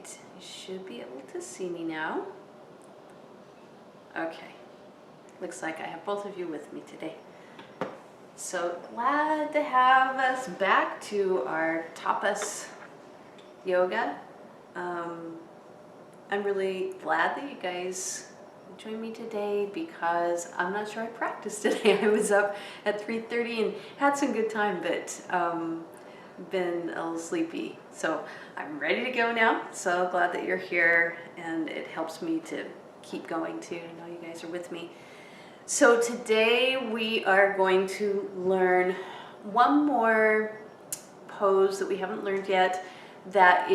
right, you should be able to see me now. Okay, looks like I have both of you with me today. So glad to have us back to our Tapas Yoga. I'm really glad that you guys joined me today because I'm not sure I practiced today. I was up at 3:30 and had some good time, but been a little sleepy. So I'm ready to go now. So glad that you're here, and it helps me to keep going too. I know you guys are with me. So today we are going to learn one more pose that we haven't learned yet that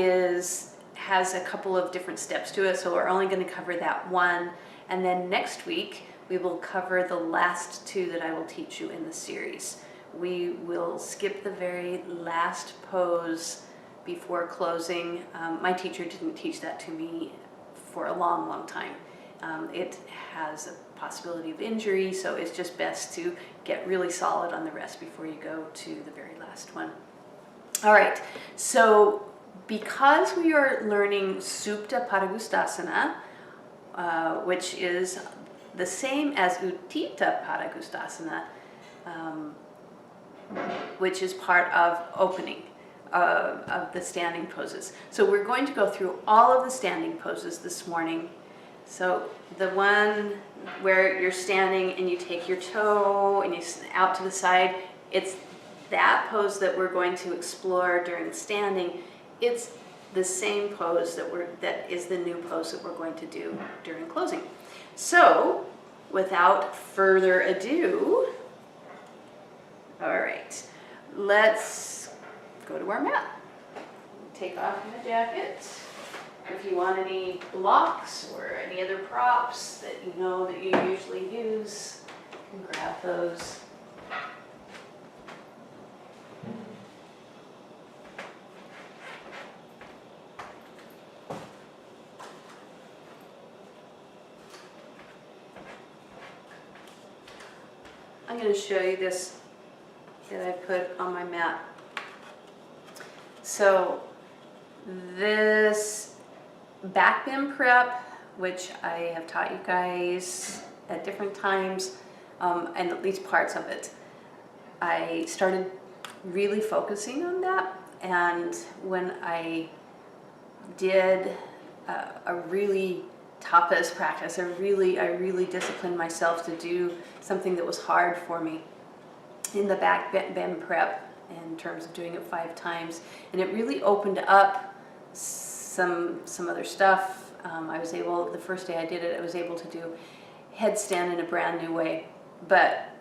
has a couple of different steps to it. So we're only going to cover that one, and then next week we will cover the last two that I will teach you in the series. We will skip the very last pose before closing. My teacher didn't teach that to me for a long time. It has a possibility of injury, so it's just best to get really solid on the rest before you go to the very last one. All right, so because we are learning Supta Padangusthasana, which is the same as Utthita Padangusthasana, which is part of opening of the standing poses. So we're going to go through all of the standing poses this morning. So the one where you're standing and you take your toe and you out to the side, it's that pose that we're going to explore during standing. It's the same pose that is the new pose that we're going to do during closing. So without further ado, all right, let's go to our mat. Take off your jacket. If you want any blocks or any other props that you know that you usually use, you can grab those. I'm going to show you this that I put on my mat. So this back bend prep, which I have taught you guys at different times, and at least parts of it, I started really focusing on that. And when I did a really tapas practice, I really disciplined myself to do something that was hard for me in the back bend prep in terms of doing it 5 times, and it really opened up some other stuff. I was able, the first day I did it, I was able to do headstand in a brand new way. But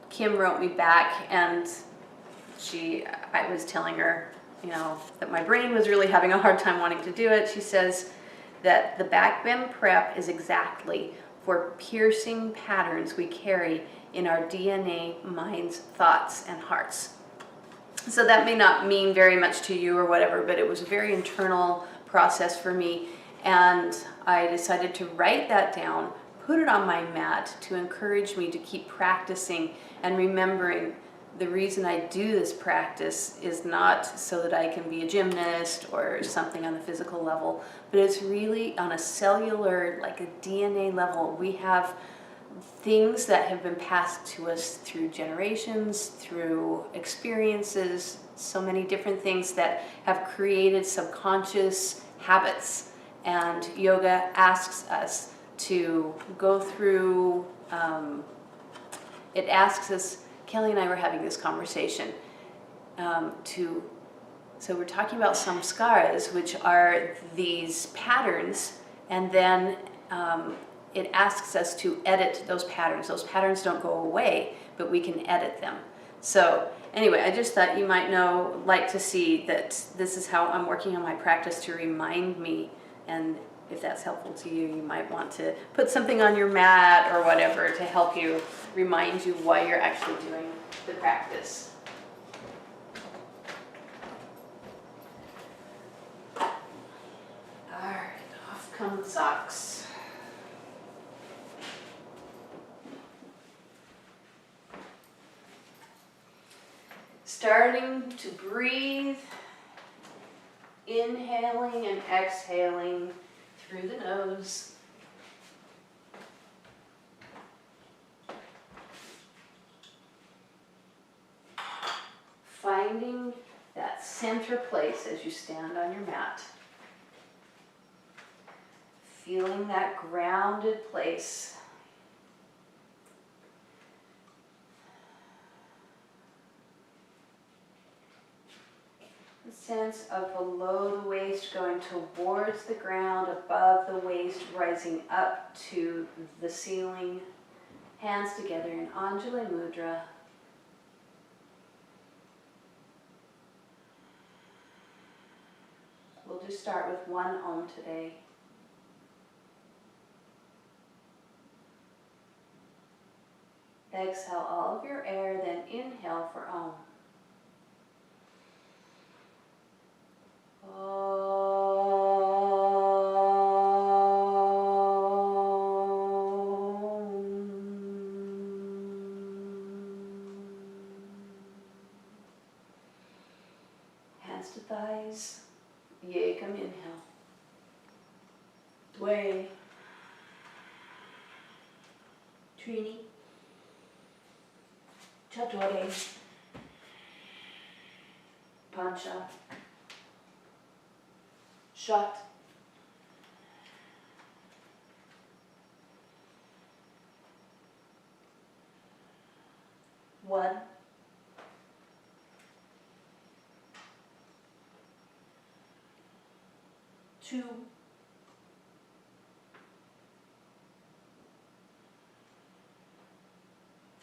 Kim wrote me back, and I was telling her, you know, that my brain was really having a hard time wanting to do it. She says that the back bend prep is exactly for piercing patterns we carry in our DNA, minds, thoughts, and hearts. So that may not mean very much to you or whatever, but it was a very internal process for me, and I decided to write that down, put it on my mat to encourage me to keep practicing and remembering the reason I do this practice is not so that I can be a gymnast or something on the physical level, but it's really on a cellular, like a DNA level. We have things that have been passed to us through generations, through experiences, so many different things that have created subconscious habits. And yoga asks us to go through, it asks us, Kelly and I were having this conversation, so we're talking about samskaras, which are these patterns, and then it asks us to edit those patterns. Those patterns don't go away, but we can edit them. So anyway, I just thought you might like to see that this is how I'm working on my practice to remind me, and if that's helpful to you, you might want to put something on your mat or whatever to help you, remind you why you're actually doing the practice. All right, off come the socks. Starting to breathe Inhaling and exhaling through the nose. Finding that center place as you stand on your mat. Feeling that grounded place. The sense of below the waist going towards the ground, above the waist, rising up to the ceiling. Hands together in Anjali Mudra. We'll just start with one Om today. Exhale all of your air, then inhale for Om. Hands to thighs. Yekam inhale. Dwe. Trini. Chaturre. Pancha. Shat. One. Two.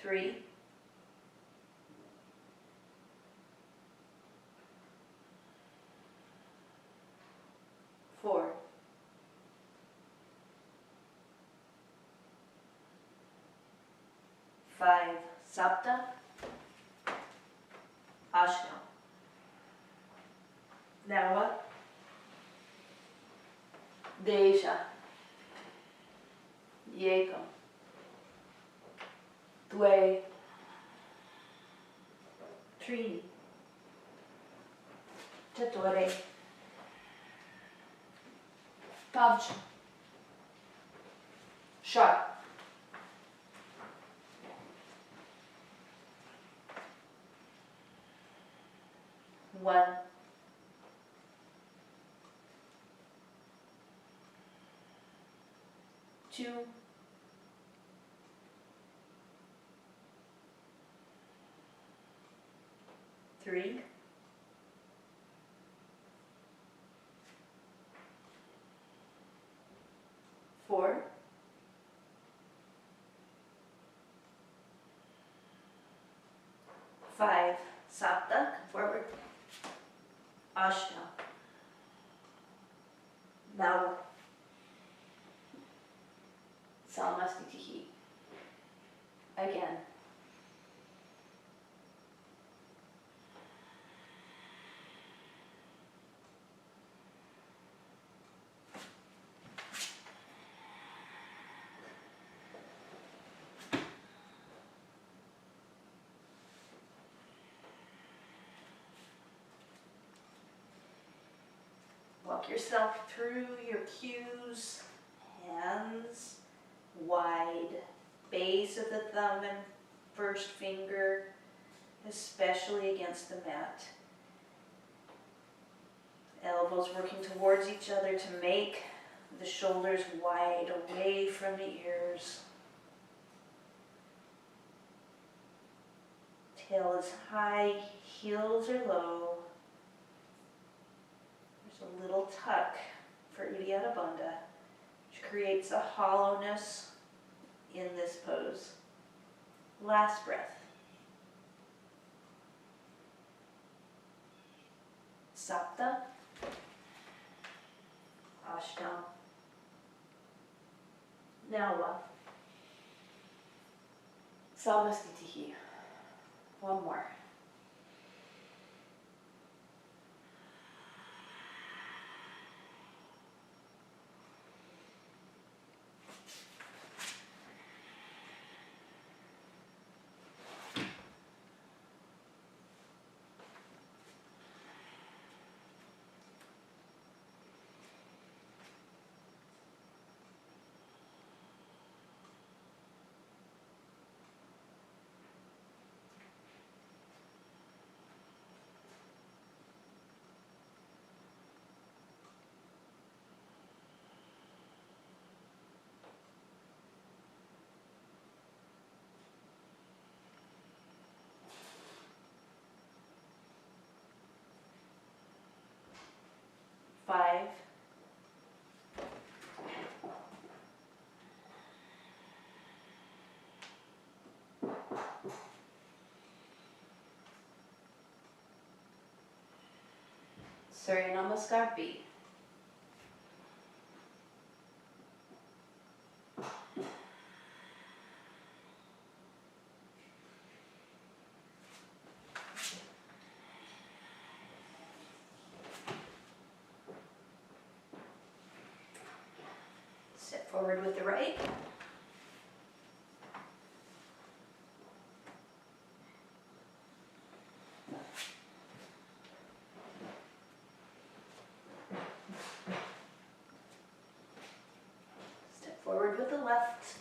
Three. 4. 5. Sapta. Ashna. Nava. Desha. Yekam. Dwe. Trini. Chaturre. Pancha. Shat. One. Two. Three. 4. 5. Sapta, come forward. Ashna. Nava. Samastitihi. Again. Walk yourself through your cues, hands wide, base of the thumb and first finger, especially against the mat. Elbows working towards each other to make the shoulders wide away from the ears. Tail is high, heels are low. There's a little tuck for Uddiyana Bandha, which creates a hollowness in this pose. Last breath. Sapta. Ashtam. Nava. Samastitihi. One more. Surya Namaskar B. Step forward with the right. Step forward with the left.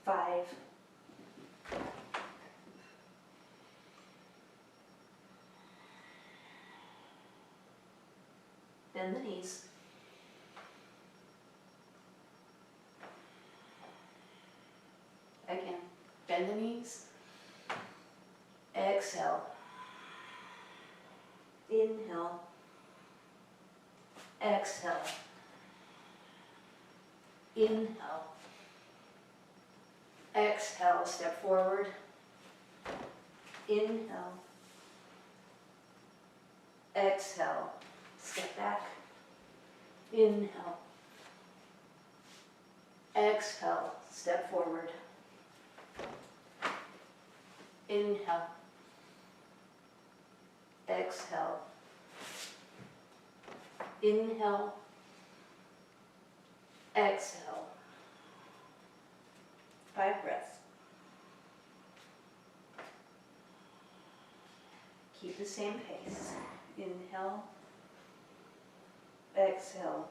Five. Bend the knees. Again, bend the knees. Exhale. Inhale. Exhale. Inhale. Exhale, step forward. Inhale. Exhale, step back. Inhale. Exhale, step forward. Inhale. Exhale. Inhale. Exhale. 5 breaths. Keep the same pace. Inhale. Exhale.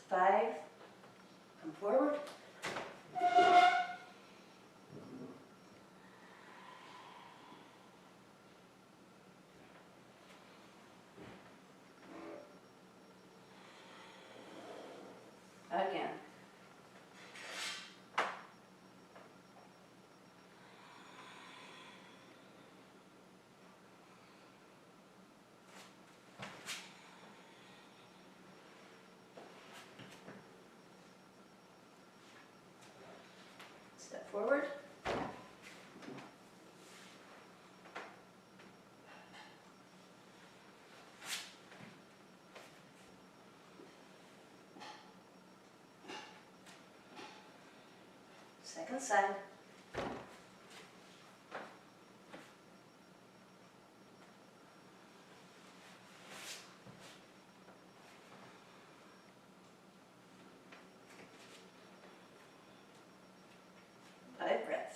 Five. Come forward. Again. Step forward. Second side. Five breaths.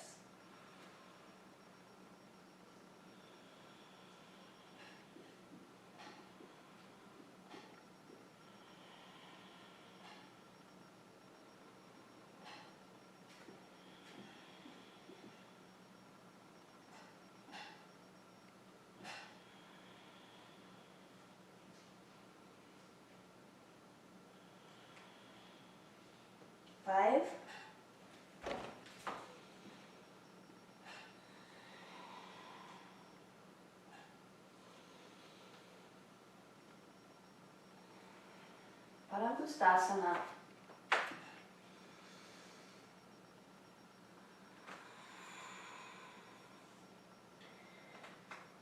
Five. Padangusthasana.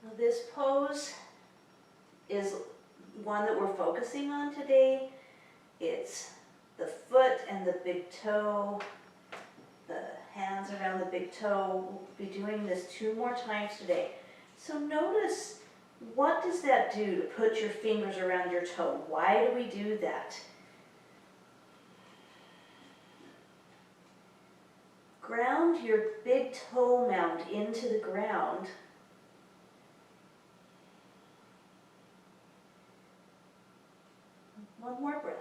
Now this pose is one that we're focusing on today. It's the foot and the big toe, the hands around the big toe. We'll be doing this 2 more times today. So notice, what does that do to put your fingers around your toe? Why do we do that? ground your big toe mound into the ground. One more breath.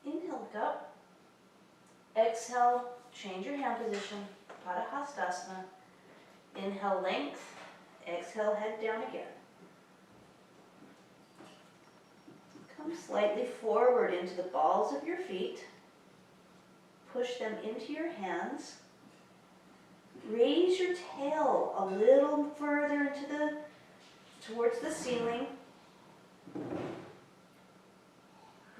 Inhale, look up. Exhale, change your hand position, Padahastasana. Inhale, length. Exhale, head down again. Come slightly forward into the balls of your feet. Push them into your hands. Raise your tail a little further towards the ceiling.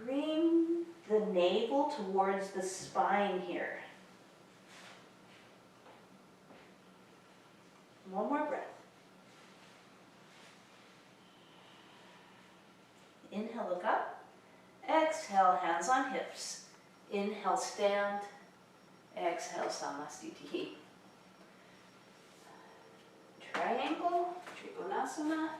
Bring the navel towards the spine here. One more breath. Inhale, look up. Exhale, hands on hips. Inhale, stand. Exhale, Samasthiti. Triangle, Trikonasana.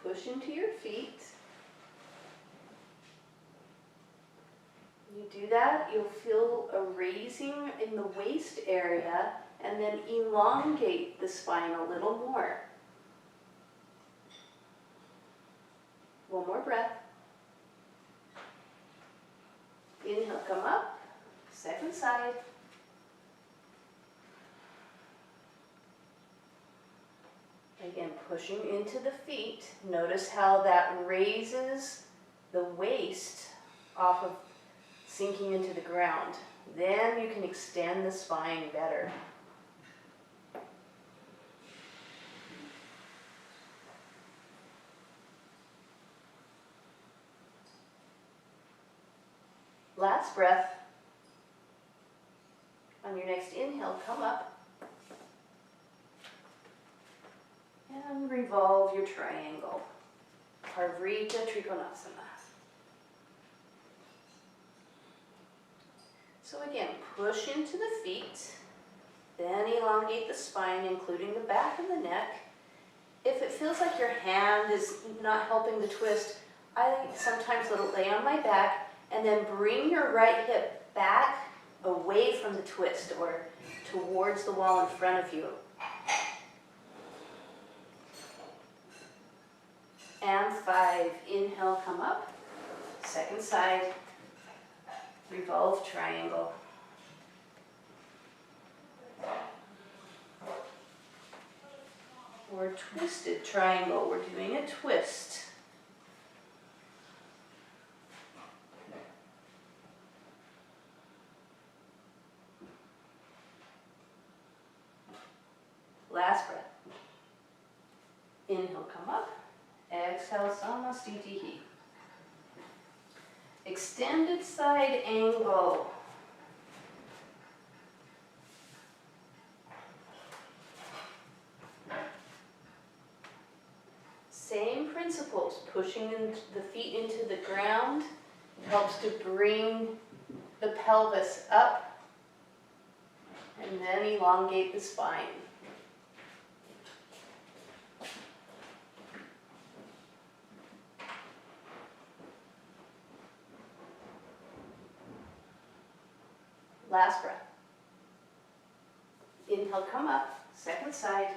Push into your feet. You do that, you'll feel a raising in the waist area and then elongate the spine a little more. One more breath. Inhale, come up. Second side. Again, pushing into the feet. Notice how that raises the waist off of sinking into the ground. Then you can extend the spine better. Last breath. On your next inhale, come up. And revolve your triangle. Parvrita Trikonasana. So again, push into the feet, then elongate the spine, including the back of the neck. If it feels like your hand is not helping the twist, I sometimes let it lay on my back, and then bring your right hip back away from the twist or towards the wall in front of you. And 5, inhale, come up. Second side, revolve triangle. Or twisted triangle, we're doing a twist. Last breath. Inhale, come up. Exhale, Samasthiti. Extended side angle. Same principles, pushing the feet into the ground helps to bring the pelvis up and then elongate the spine. Last breath. Inhale, come up, second side.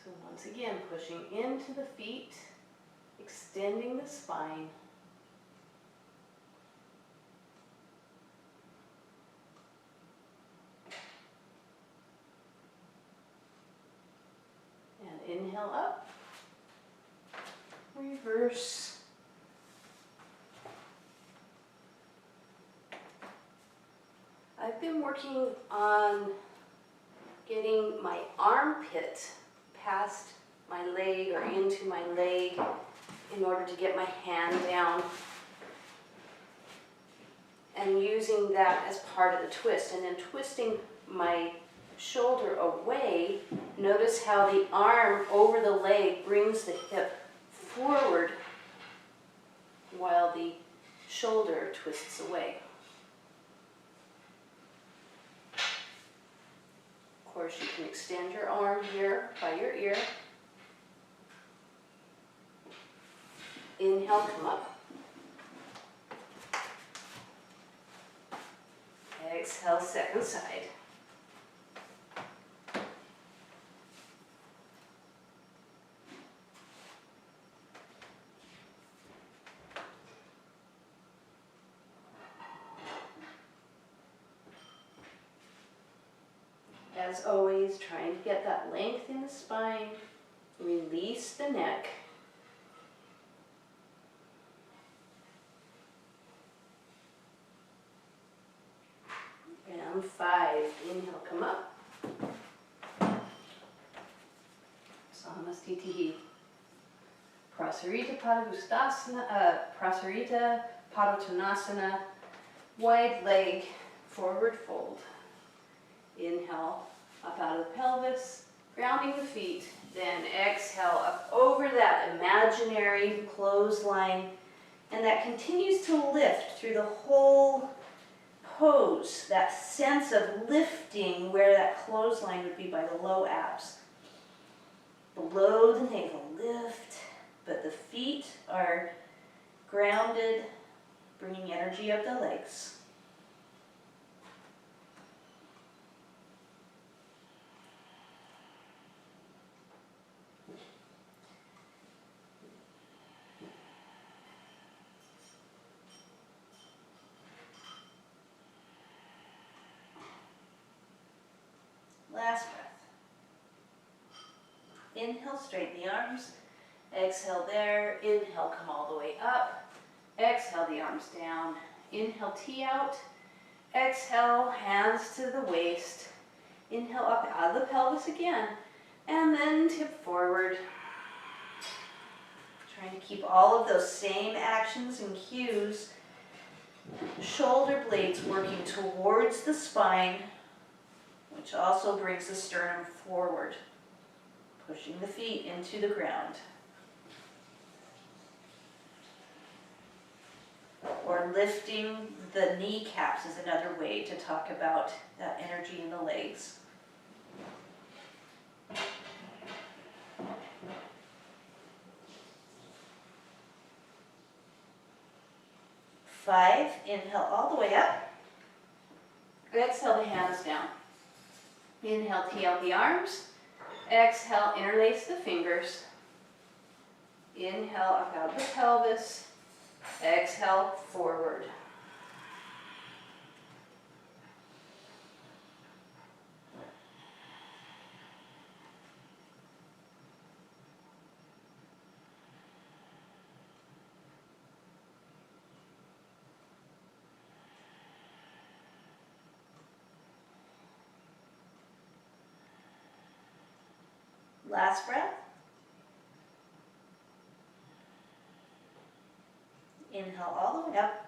So once again, pushing into the feet, extending the spine. Inhale up, reverse. I've been working on getting my armpit past my leg or into my leg in order to get my hand down and using that as part of the twist and then twisting my shoulder away. Notice how the arm over the leg brings the hip forward while the shoulder twists away. Of course, you can extend your arm here by your ear. Inhale, come up. Exhale, second side. As always, trying to get that length in the spine. Release the neck. And 5. Inhale, come up. Samasthiti. Prasarita Prasarita Padottanasana. Wide leg, forward fold. Inhale, up out of the pelvis, grounding the feet. Then exhale, up over that imaginary clothesline. And that continues to lift through the whole pose, that sense of lifting where that clothesline would be by the low abs. Below the navel, lift, but the feet are grounded, bringing energy up the legs. Last breath. Inhale, straighten the arms. Exhale there. Inhale, come all the way up. Exhale, the arms down. Inhale, tee out. Exhale, hands to the waist. Inhale, up out of the pelvis again. And then tip forward. Trying to keep all of those same actions and cues. Shoulder blades working towards the spine, which also brings the sternum forward, pushing the feet into the ground. Or lifting the kneecaps is another way to talk about that energy in the legs. Five, inhale all the way up. Exhale the hands down. Inhale, tee out the arms. Exhale, interlace the fingers. Inhale, up out of the pelvis. Exhale, forward. Last breath. Inhale all the way up.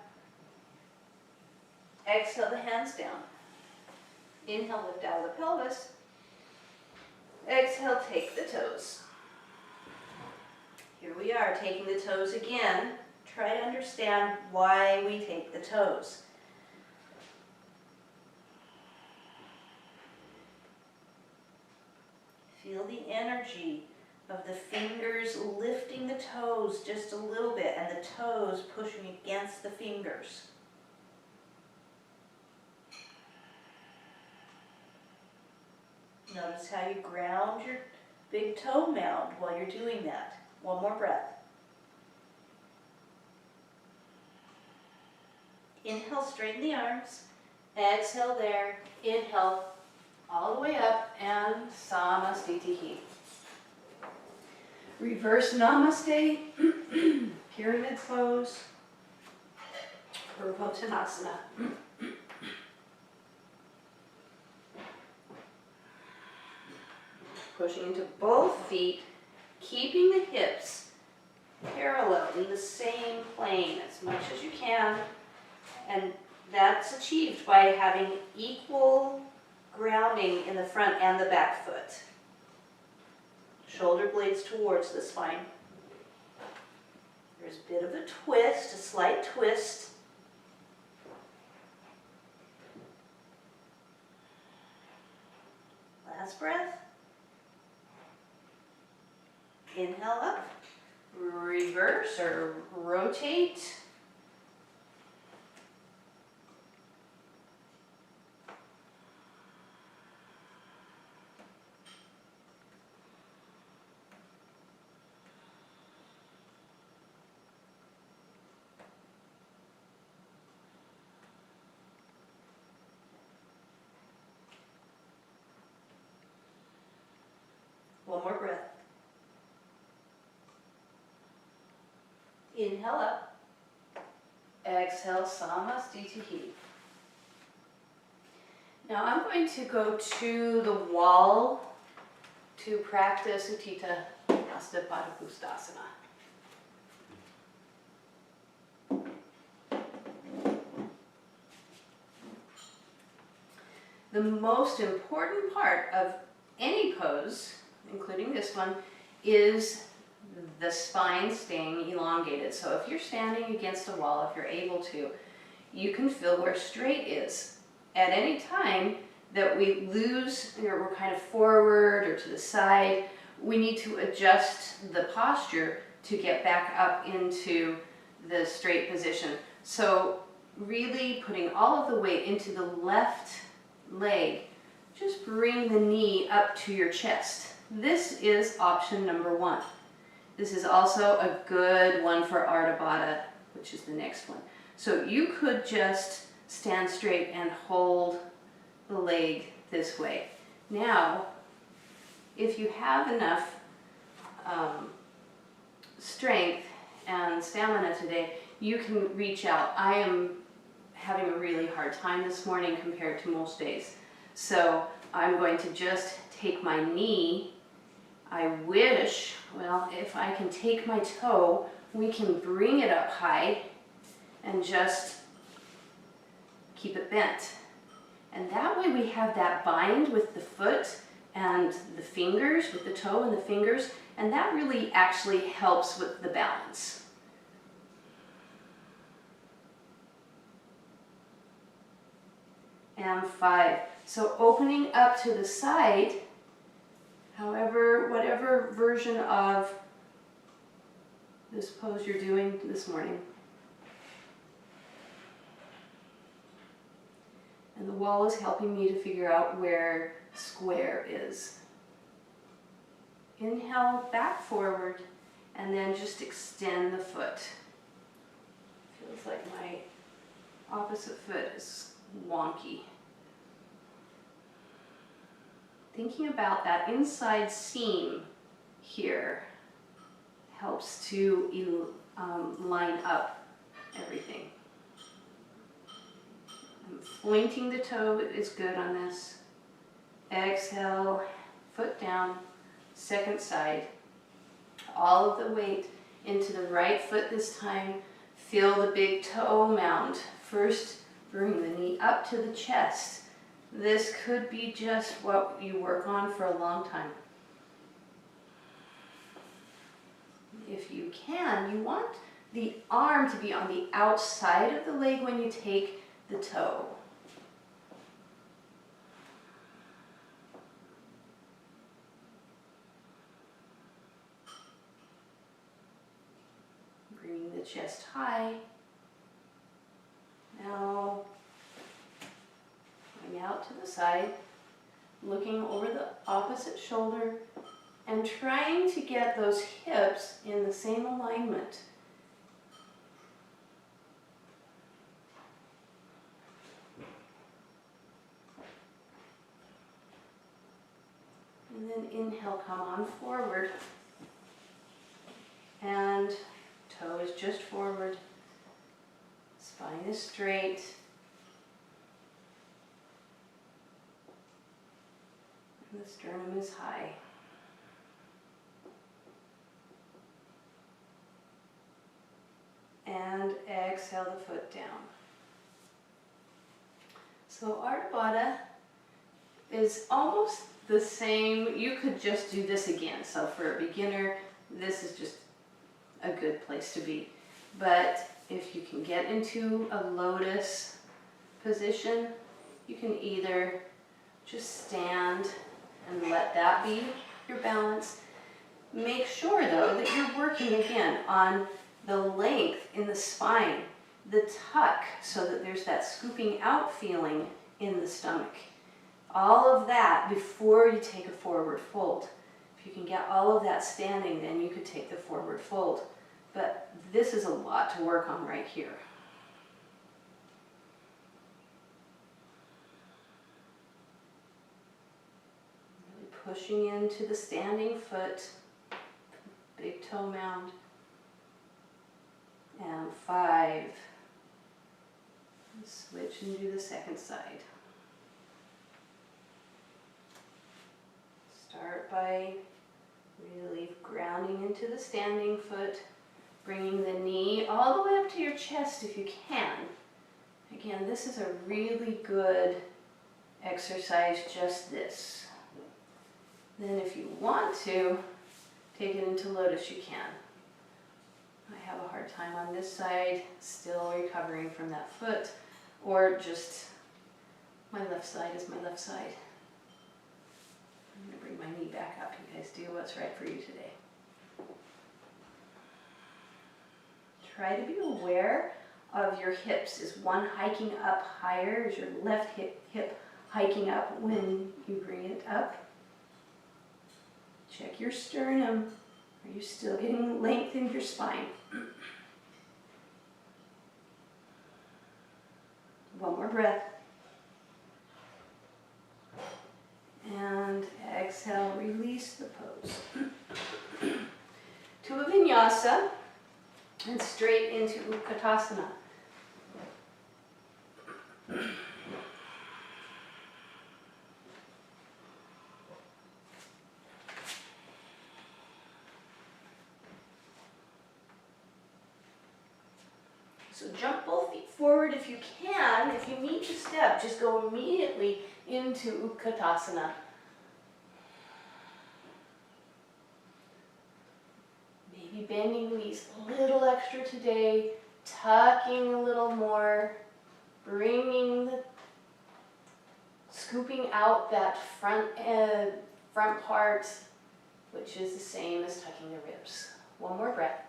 Exhale the hands down. Inhale, lift out of the pelvis. Exhale, take the toes. Here we are, taking the toes again. Try to understand why we take the toes. Feel the energy of the fingers lifting the toes just a little bit and the toes pushing against the fingers. Notice how you ground your big toe mound while you're doing that. One more breath. Inhale, straighten the arms. Exhale there. Inhale all the way up and Samasthiti. Reverse Namaste, pyramid pose, Purvottanasana. Pushing into both feet, keeping the hips parallel in the same plane as much as you can. And that's achieved by having equal grounding in the front and the back foot. Shoulder blades towards the spine. There's a bit of a twist, a slight twist. Last breath. Inhale up, reverse or rotate. One more breath. Inhale up. Exhale, Samasthiti. Now I'm going to go to the wall to practice Utthita Hasta Padangusthasana. The most important part of any pose, including this one, is the spine staying elongated. So if you're standing against a wall, if you're able to, you can feel where straight is. At any time that we lose, or we're kind of forward or to the side, we need to adjust the posture to get back up into the straight position. So really putting all of the weight into the left leg, just bring the knee up to your chest. This is option number one. This is also a good one for Ardha Baddha, which is the next one. So you could just stand straight and hold the leg this way. Now, if you have enough strength and stamina today, you can reach out. I am having a really hard time this morning compared to most days. So I'm going to just take my knee. I wish, well, if I can take my toe, we can bring it up high and just keep it bent. And that way we have that bind with the foot and the fingers, with the toe and the fingers, and that really actually helps with the balance. And 5. So opening up to the side, however, whatever version of this pose you're doing this morning. And the wall is helping me to figure out where square is. Inhale, back forward, and then just extend the foot. Feels like my opposite foot is wonky. Thinking about that inside seam here helps to line up everything. Pointing the toe is good on this. Exhale, foot down, second side. All of the weight into the right foot this time. Feel the big toe mound. First, bring the knee up to the chest. This could be just what you work on for a long time. If you can, you want the arm to be on the outside of the leg when you take the toe. Bringing the chest high. Now, going out to the side, looking over the opposite shoulder, and trying to get those hips in the same alignment. And then inhale, come on forward. And toe is just forward. Spine is straight. And the sternum is high. And exhale the foot down. So Ardha Baddha is almost the same. You could just do this again. So for a beginner, this is just a good place to be. But if you can get into a lotus position, you can either just stand and let that be your balance. Make sure though that you're working again on the length in the spine, the tuck, so that there's that scooping out feeling in the stomach. All of that before you take a forward fold. If you can get all of that standing, then you could take the forward fold. But this is a lot to work on right here. Really pushing into the standing foot, big toe mound. And 5. Switch and do the second side. Start by really grounding into the standing foot, bringing the knee all the way up to your chest if you can. Again, this is a really good exercise, just this. Then if you want to take it into lotus, you can. I have a hard time on this side, still recovering from that foot, or just my left side is my left side. I'm going to bring my knee back up. You guys do what's right for you today. Try to be aware of your hips. Is one hiking up higher? Is your left hip hiking up when you bring it up? Check your sternum. Are you still getting length in your spine? One more breath. And exhale, release the pose. To a vinyasa and straight into Utkatasana. So jump both feet forward if you can. If you need to step, just go immediately into Utkatasana. Maybe bending the knees a little extra today, tucking a little more, bringing the, scooping out that front part, which is the same as tucking the ribs. One more breath.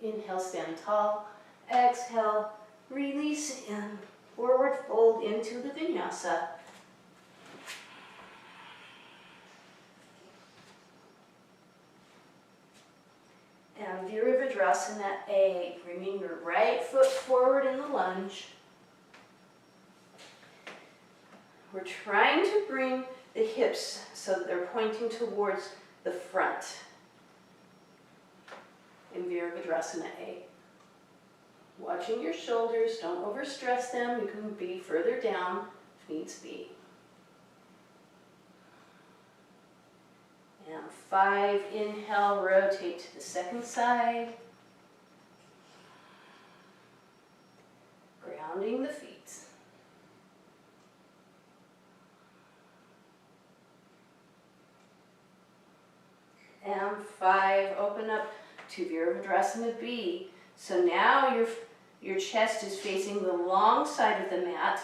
Inhale, stand tall. Exhale, release and forward fold into the vinyasa. And Virabhadrasana A, bringing your right foot forward in the lunge. We're trying to bring the hips so that they're pointing towards the front in Virabhadrasana A. Watching your shoulders, don't overstress them. You can be further down if needs be. And 5, inhale, rotate to the second side. Grounding the feet. And 5, open up to Virabhadrasana B. So now your chest is facing the long side of the mat,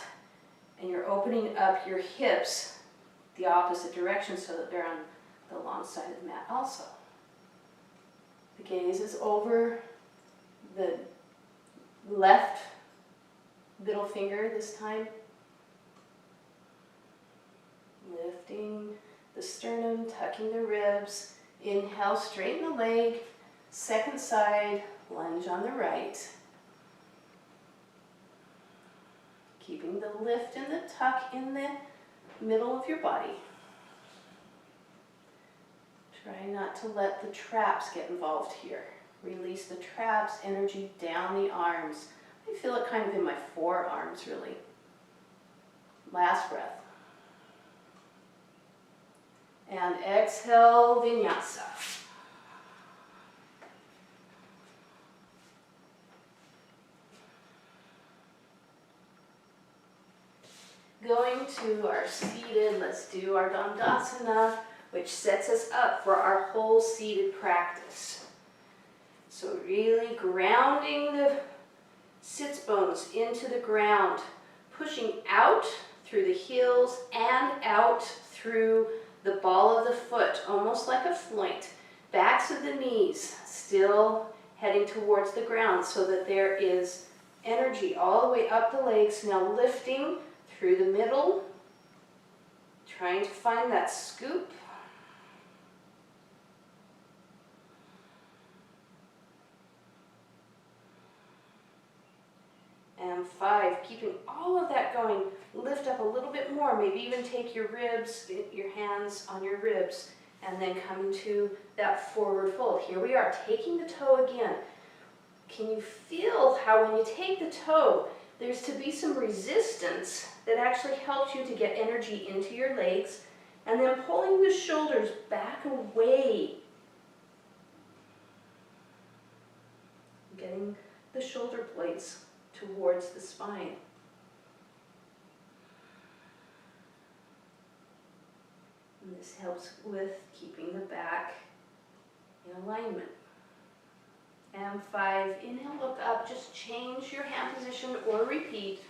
and you're opening up your hips the opposite direction so that they're on the long side of the mat also. The gaze is over the left middle finger this time. Lifting the sternum, tucking the ribs. Inhale, straighten the leg. Second side, lunge on the right. Keeping the lift and the tuck in the middle of your body. Try not to let the traps get involved here. Release the traps, energy down the arms. I feel it kind of in my forearms, really. Last breath. And exhale, vinyasa. Going to our seated, let's do our Dandasana, which sets us up for our whole full seated practice. So really grounding the sits bones into the ground, pushing out through the heels and out through the ball of the foot, almost like a floint. Backs of the knees still heading towards the ground so that there is energy all the way up the legs. Now lifting through the middle, trying to find that scoop. And 5, keeping all of that going. Lift up a little bit more, maybe even take your ribs, your hands on your ribs, and then come into that forward fold. Here we are, taking the toe again. Can you feel how when you take the toe, there's to be some resistance that actually helps you to get energy into your legs, and then pulling the shoulders back away. Getting the shoulder blades towards the spine. And this helps with keeping the back in alignment. And 5, inhale, look up, just change your hand position or repeat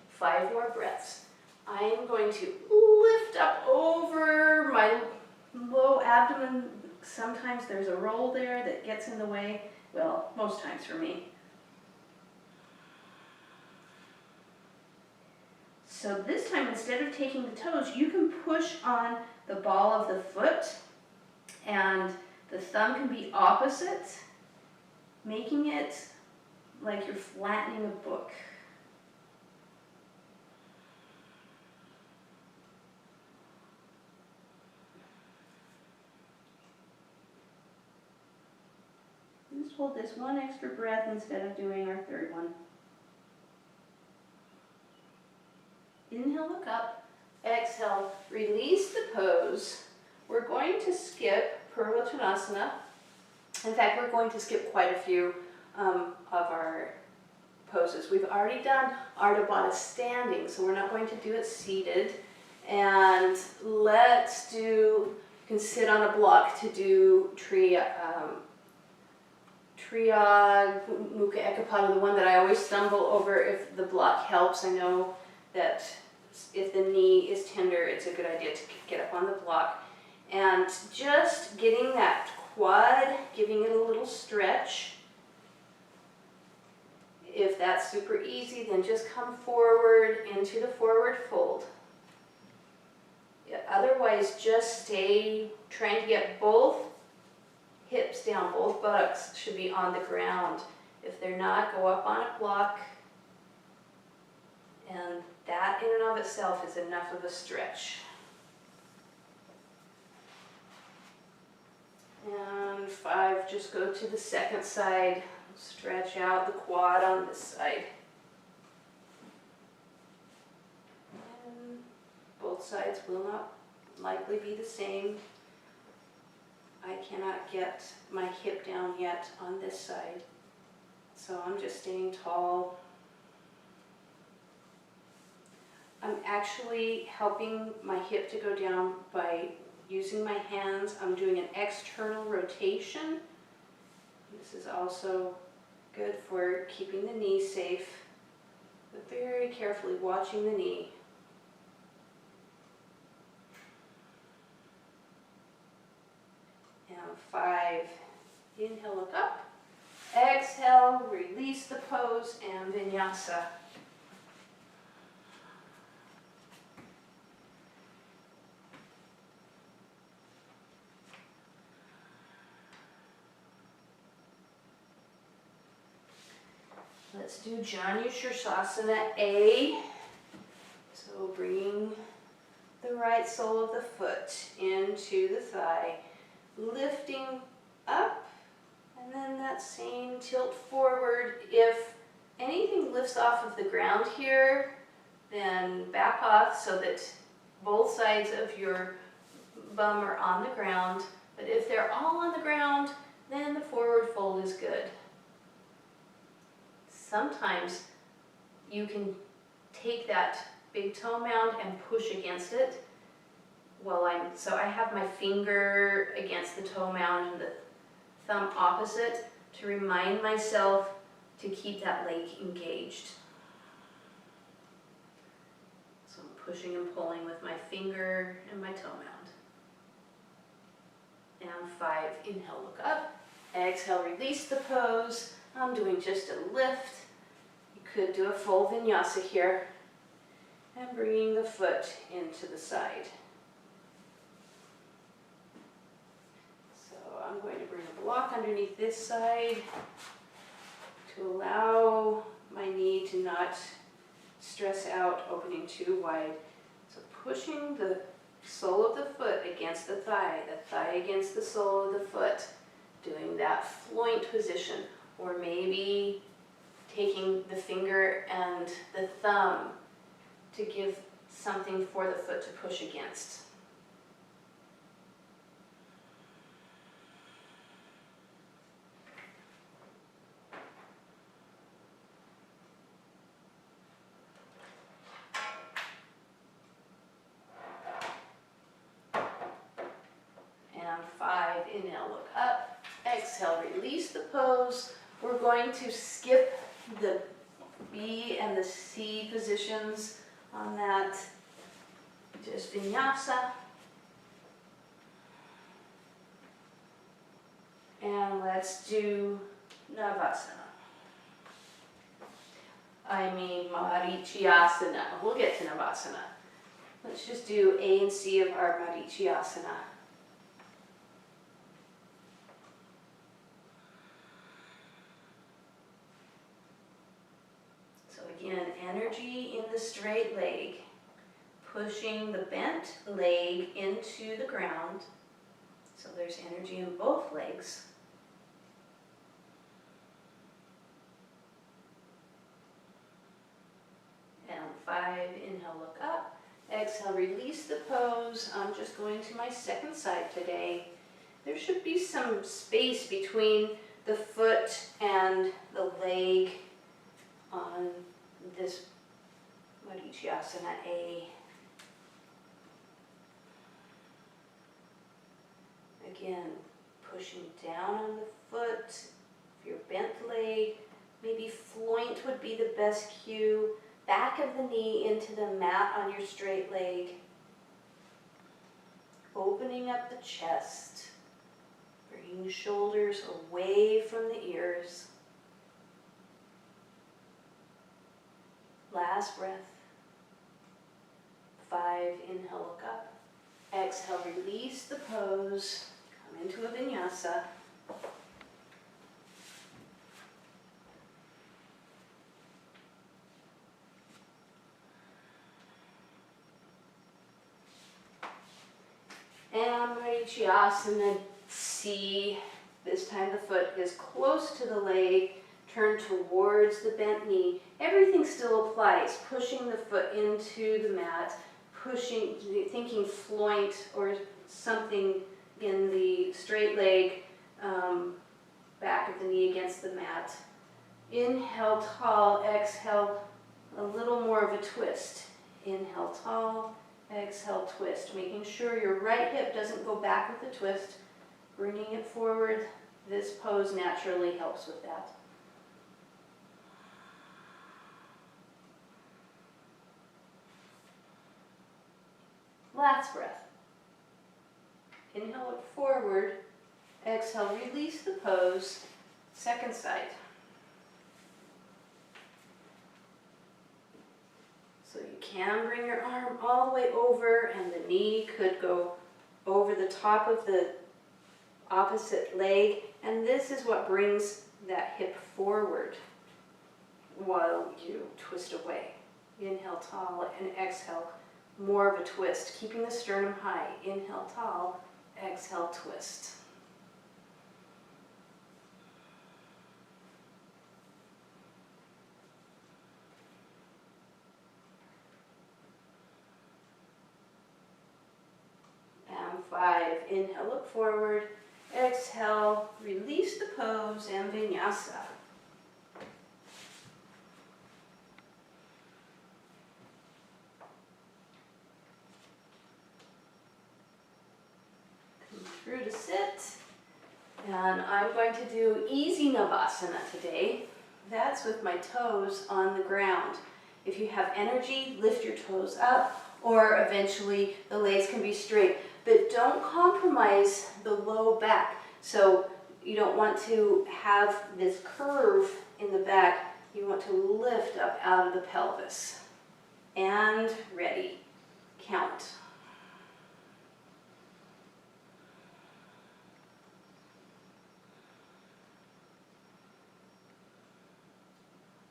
5 more breaths. I am going to lift up over my low abdomen. Sometimes there's a roll there that gets in the way. Well, most times for me. So this time, instead of taking the toes, you can push on the ball of the foot, and the thumb can be opposite, making it like you're flattening a book. Just hold this one extra breath instead of doing our third one. Inhale, look up. Exhale, release the pose. We're going to skip Purvottanasana. In fact, we're going to skip quite a few of our poses. We've already done Ardha Baddha standing, so we're not going to do it seated. And let's do, you can sit on a block to do Triya Mukha Ekapada, the one that I always stumble over if the block helps. I know that if the knee is tender, it's a good idea to get up on the block. And just getting that quad, giving it a little stretch. If that's super easy, then just come forward into the forward fold. Yeah, otherwise, just stay trying to get both hips down, both buttocks should be on the ground. If they're not, go up on a block. And that in and of itself is enough of a stretch. And 5, just go to the second side. Stretch out the quad on this side. And both sides will not likely be the same. I cannot get my hip down yet on this side. So I'm just staying tall. I'm actually helping my hip to go down by using my hands. I'm doing an external rotation. This is also good for keeping the knee safe, but very carefully watching the knee. And 5, inhale, look up. Exhale, release the pose and vinyasa. Let's do Janu Sirsasana A. So bringing the right sole of the foot into the thigh, lifting up, and then that same tilt forward. If anything lifts off of the ground here, then back off so that both sides of your bum are on the ground. But if they're all on the ground, then the forward fold is good. Sometimes you can take that big toe mound and push against it. so I have my finger against the toe mound and the thumb opposite to remind myself to keep that leg engaged. So I'm pushing and pulling with my finger and my toe mound. And 5, inhale, look up. Exhale, release the pose. I'm doing just a lift. You could do a full vinyasa here. And bringing the foot into the side. So I'm going to bring a block underneath this side to allow my knee to not stress out, opening too wide. So pushing the sole of the foot against the thigh against the sole of the foot, doing that floint position, or maybe taking the finger and the thumb to give something for the foot to push against. And 5, inhale, look up. Exhale, release the pose. We're going to skip the B and the C positions on that. Just vinyasa. And let's do Navasana. Marichyasana. We'll get to Navasana. Let's just do A and C of our Marichyasana. So again, energy in the straight leg, pushing the bent leg into the ground. So there's energy in both legs. And 5, inhale, look up. Exhale, release the pose. I'm just going to my second side today. There should be some space between the foot and the leg on this Marichyasana A. Again, pushing down on the foot. If you're bent leg, maybe floint would be the best cue. Back of the knee into the mat on your straight leg. Opening up the chest. Bringing the shoulders away from the ears. Last breath. 5, inhale, look up. Exhale, release the pose. Come into a vinyasa. And Marichyasana C. This time the foot is close to the leg. Turn towards the bent knee. Everything still applies. Pushing the foot into the mat. Pushing, thinking floint or something in the straight leg, back of the knee against the mat. Inhale tall, exhale a little more of a twist. Inhale tall, exhale twist. Making sure your right hip doesn't go back with the twist. Bringing it forward. This pose naturally helps with that. Last breath. Inhale, look forward. Exhale, release the pose. Second side. So you can bring your arm all the way over, and the knee could go over the top of the opposite leg. And this is what brings that hip forward while you twist away. Inhale tall and exhale. More of a twist, keeping the sternum high. Inhale tall, exhale twist. And 5, inhale, look forward. Exhale, release the pose and vinyasa. And I'm going to do easy Navasana today. That's with my toes on the ground. If you have energy, lift your toes up, or eventually the legs can be straight. But don't compromise the low back. So you don't want to have this curve in the back. You want to lift up out of the pelvis. And ready. Count.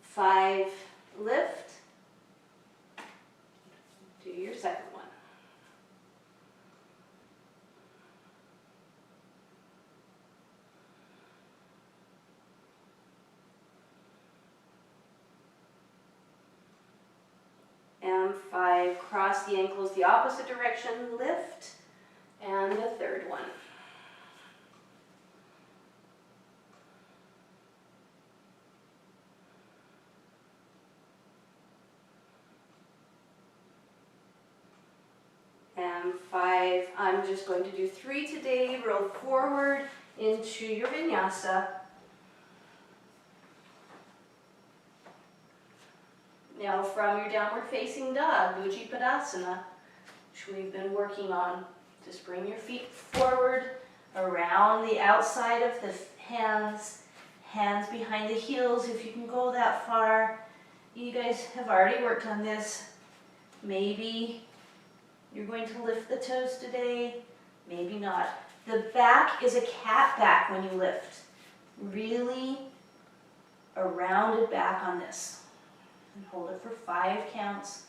5, lift. Do your second one. And 5, cross the ankles the opposite direction, lift. And the third one. And 5, I'm just going to do 3 today. Roll forward into your vinyasa. Now from your downward facing dog, Bhujipadasana, which we've been working on. Just bring your feet forward, around the outside of the hands, hands behind the heels if you can go that far. You guys have already worked on this. Maybe you're going to lift the toes today, maybe not. The back is a cat back when you lift. Really a rounded back on this. And hold it for 5 counts.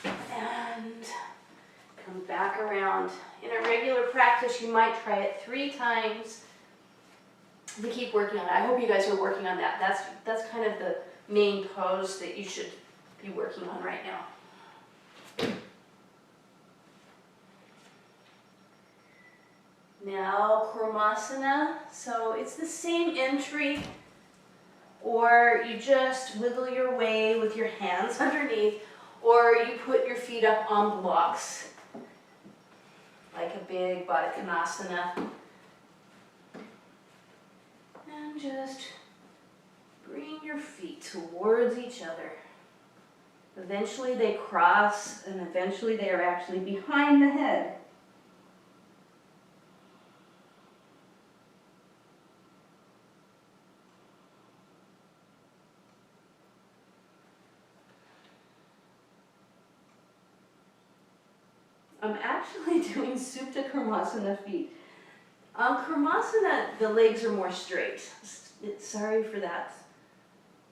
And come back around. In a regular practice, you might try it 3 times to keep working on it. I hope you guys are working on that. That's kind of the main pose that you should be working on right now. Now Kurmasana, so it's the same entry, or you just wiggle your way with your hands underneath, or you put your feet up on blocks, like a big Baddha Konasana. And just bring your feet towards each other. Eventually they cross, and eventually they are actually behind the head. I'm actually doing Supta Kurmasana feet. On Kurmasana, the legs are more straight. Sorry for that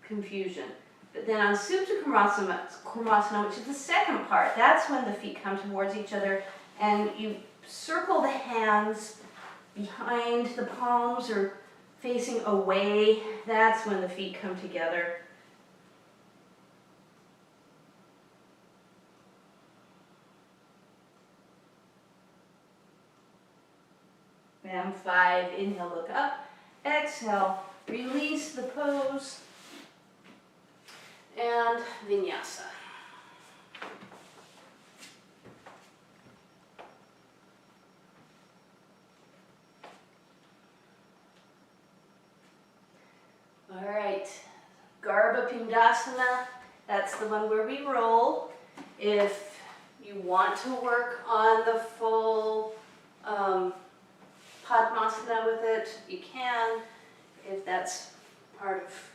confusion. But then on Supta Kurmasana, which is the second part, that's when the feet come towards each other and you circle the hands behind the palms or facing away. That's when the feet come together. And 5, inhale, look up. Exhale, release the pose. And vinyasa. All right, Garbha Pindasana, that's the one where we roll. If you want to work on the full Padmasana with it, you can, if that's part of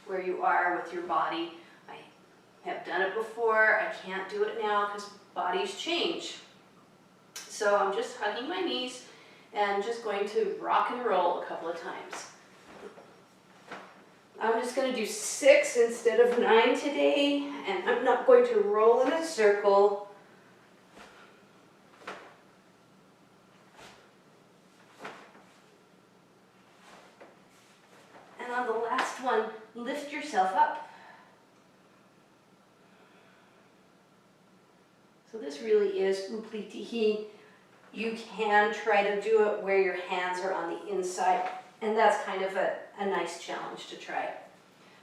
where you are with your body. I have done it before, I can't do it now because bodies change. So I'm just hugging my knees and just going to rock and roll a couple of times. I'm just going to do 6 instead of 9 today, and I'm not going to roll in a circle. And on the last one, lift yourself up. So this really is Uplitihi. You can try to do it where your hands are on the inside, and that's kind of a nice challenge to try.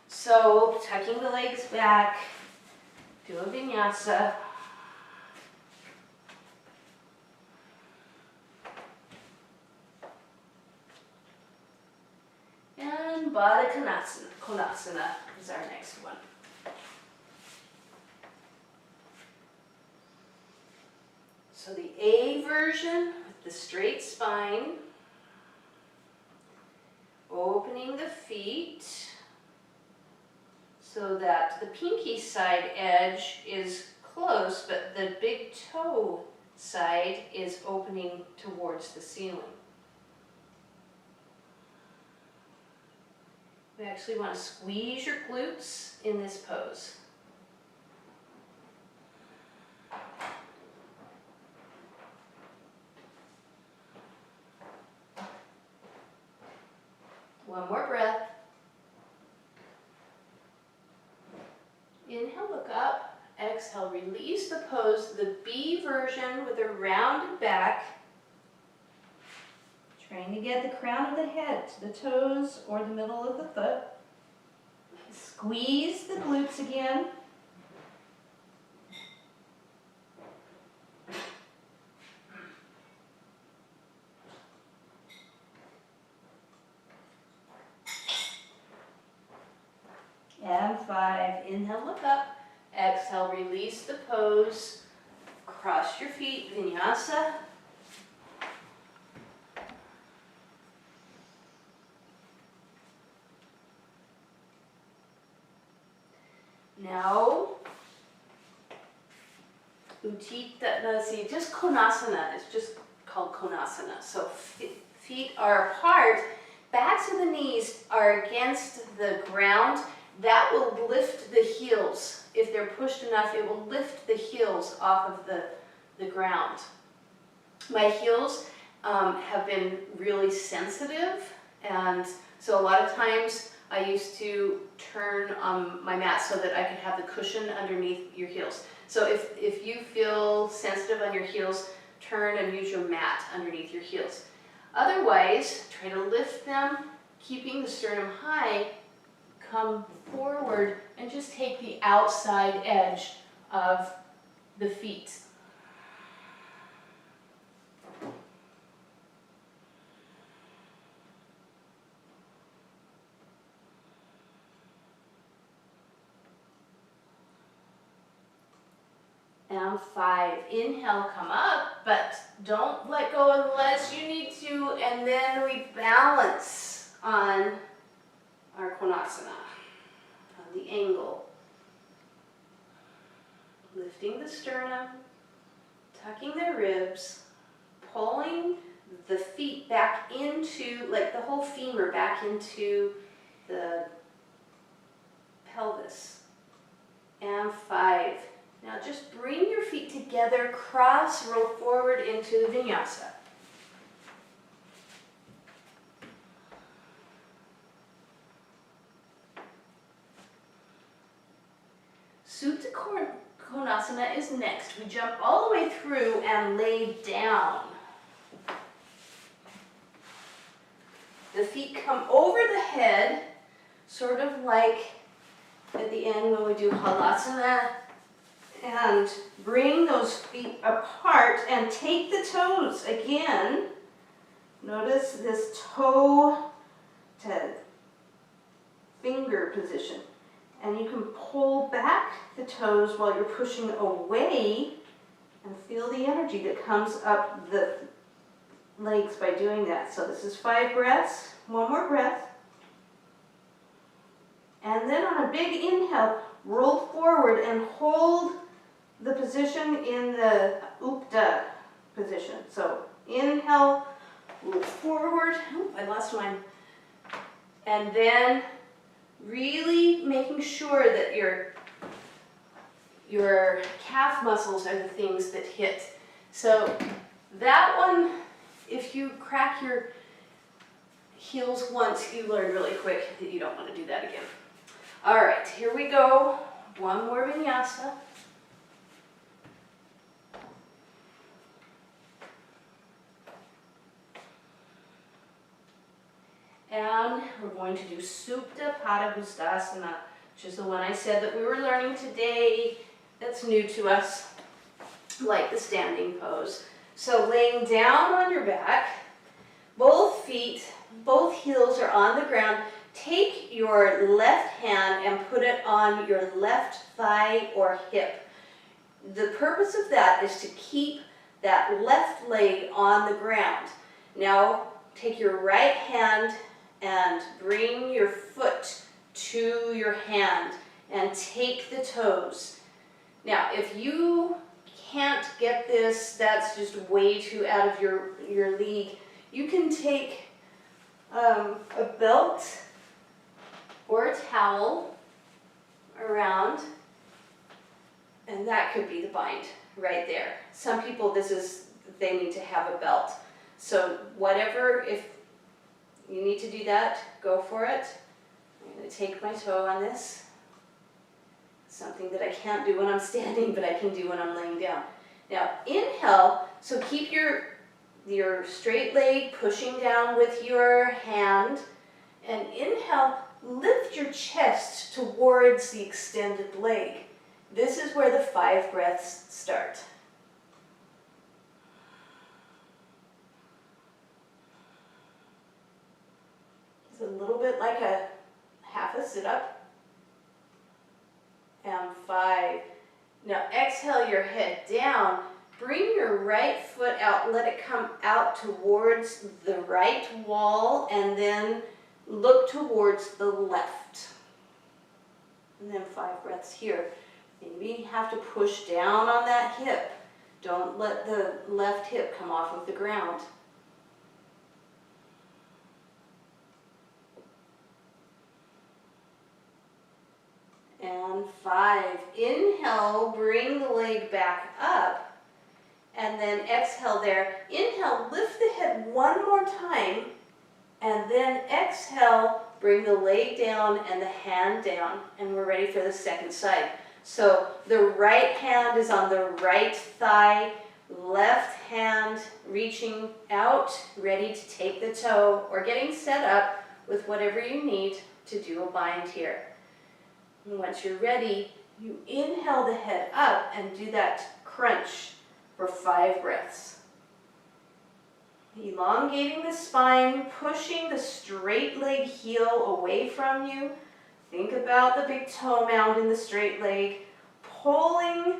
So tucking the legs back, do a vinyasa. Baddha Konasana is our next one. So the A version with the straight spine, opening the feet so that the pinky side edge is close, but the big toe side is opening towards the ceiling. We actually want to squeeze your glutes in this pose. One more breath. Inhale, look up. Exhale, release the pose, the B version with a rounded back. Trying to get the crown of the head to the toes or the middle of the foot. Squeeze the glutes again. And 5, inhale, look up. Exhale, release the pose. Cross your feet, vinyasa. Now, just Konasana, it's just called Konasana. So feet are apart, backs of the knees are against the ground. That will lift the heels. If they're pushed enough, it will lift the heels off of the ground. My heels have been really sensitive, and so a lot of times I used to turn my mat so that I could have the cushion underneath your heels. So if you feel sensitive on your heels, turn and use your mat underneath your heels. Otherwise, try to lift them, keeping the sternum high, come forward and just take the outside edge of the feet. And 5, inhale, come up, but don't let go unless you need to, and then we balance on our Konasana, on the angle. Lifting the sternum, tucking the ribs, pulling the feet back into, like the whole femur back into the pelvis. And 5. Now just bring your feet together, cross, roll forward into the vinyasa. Supta Konasana is next. We jump all the way through and lay down. The feet come over the head, sort of like at the end when we do Halasana. And bring those feet apart and take the toes again. Notice this toe to finger position. And you can pull back the toes while you're pushing away and feel the energy that comes up the legs by doing that. So this is 5 breaths. One more breath. And then on a big inhale, roll forward and hold the position in the Upta position. So inhale, roll forward. Oh, I lost mine. And then really making sure that your calf muscles are the things that hit. So that one, if you crack your heels once, you learn really quick that you don't want to do that again. All right, here we go. One more vinyasa. And we're going to do Supta Padangusthasana, which is the one I said that we were learning today that's new to us, like the standing pose. So laying down on your back, both feet, both heels are on the ground. take your left hand and put it on your left thigh or hip. The purpose of that is to keep that left leg on the ground. Now take your right hand and bring your foot to your hand and take the toes. Now if you can't get this, that's just way too out of your league, you can take a belt or a towel around, and that could be the bind right there. Some people, they need to have a belt. So whatever, if you need to do that, go for it. I'm going to take my toe on this. Something that I can't do when I'm standing, but I can do when I'm laying down. Now inhale, so keep your straight leg pushing down with your hand, and inhale, lift your chest towards the extended leg. This is where the 5 breaths start. It's a little bit like a half a sit-up. And 5. Now exhale your head down. Bring your right foot out. Let it come out towards the right wall and then look towards the left. And then 5 breaths here. Maybe you have to push down on that hip. Don't let the left hip come off of the ground. And 5. Inhale, bring the leg back up. And then exhale there. Inhale, lift the head one more time. And then exhale, bring the leg down and the hand down. And we're ready for the second side. So the right hand is on the right thigh. Left hand reaching out, ready to take the toe or getting set up with whatever you need to do a bind here. And once you're ready, you inhale the head up and do that crunch for 5 breaths. Elongating the spine, pushing the straight leg heel away from you. Think about the big toe mound in the straight leg. Pulling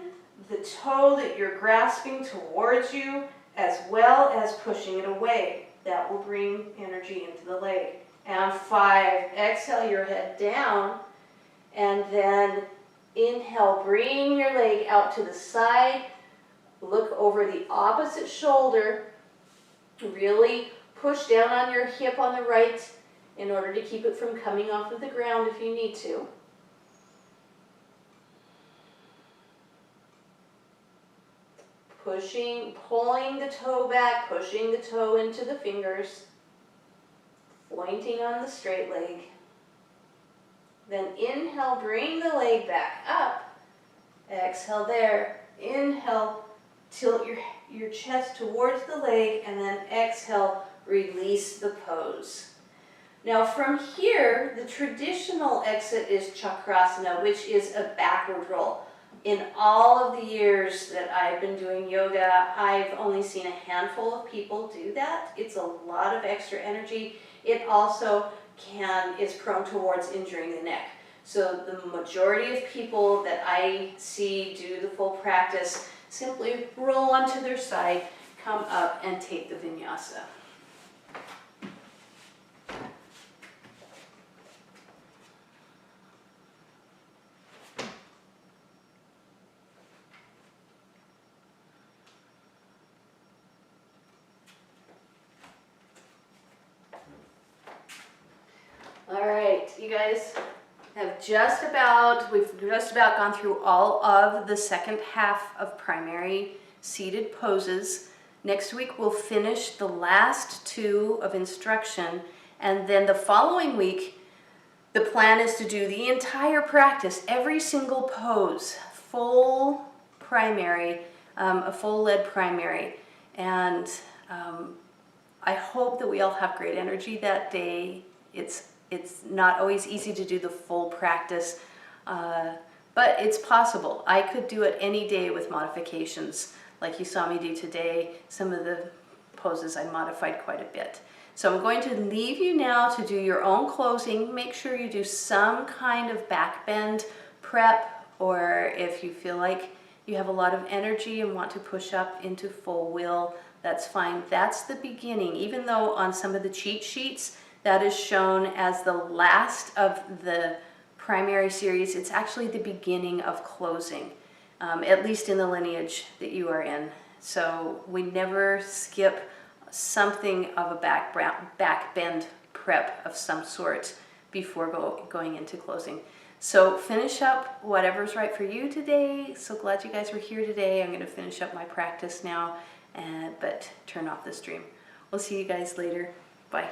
the toe that you're grasping towards you as well as pushing it away. That will bring energy into the leg. And 5, exhale your head down. And then inhale, bring your leg out to the side. Look over the opposite shoulder. Really push down on your hip on the right in order to keep it from coming off of the ground if you need to. Pulling the toe back, pushing the toe into the fingers. Pointing on the straight leg. Then inhale, bring the leg back up. Exhale there. Inhale, tilt your chest towards the leg, and then exhale, release the pose. Now from here, the traditional exit is Chakrasana, which is a backward roll. In all of the years that I've been doing yoga, I've only seen a handful of people do that. It's a lot of extra energy. It also is prone towards injuring the neck. So the majority of people that I see do the full practice simply roll onto their side, come up, and take the vinyasa. All right, you guys have we've just about gone through all of the second half of primary seated poses. Next week we'll finish the last 2 of instruction, and then the following week the plan is to do the entire practice, every single pose, full primary, a full lead primary. And I hope that we all have great energy that day. It's not always easy to do the full practice, but it's possible. I could do it any day with modifications like you saw me do today. Some of the poses I modified quite a bit. So I'm going to leave you now to do your own closing. Make sure you do some kind of back bend prep, or if you feel like you have a lot of energy and want to push up into full wheel, that's fine. That's the beginning. Even though on some of the cheat sheets that is shown as the last of the primary series, it's actually the beginning of closing, at least in the lineage that you are in. So we never skip something of a back bend prep of some sort before going into closing. So finish up whatever's right for you today. So glad you guys were here today. I'm going to finish up my practice now, but turn off the stream. We'll see you guys later. Bye.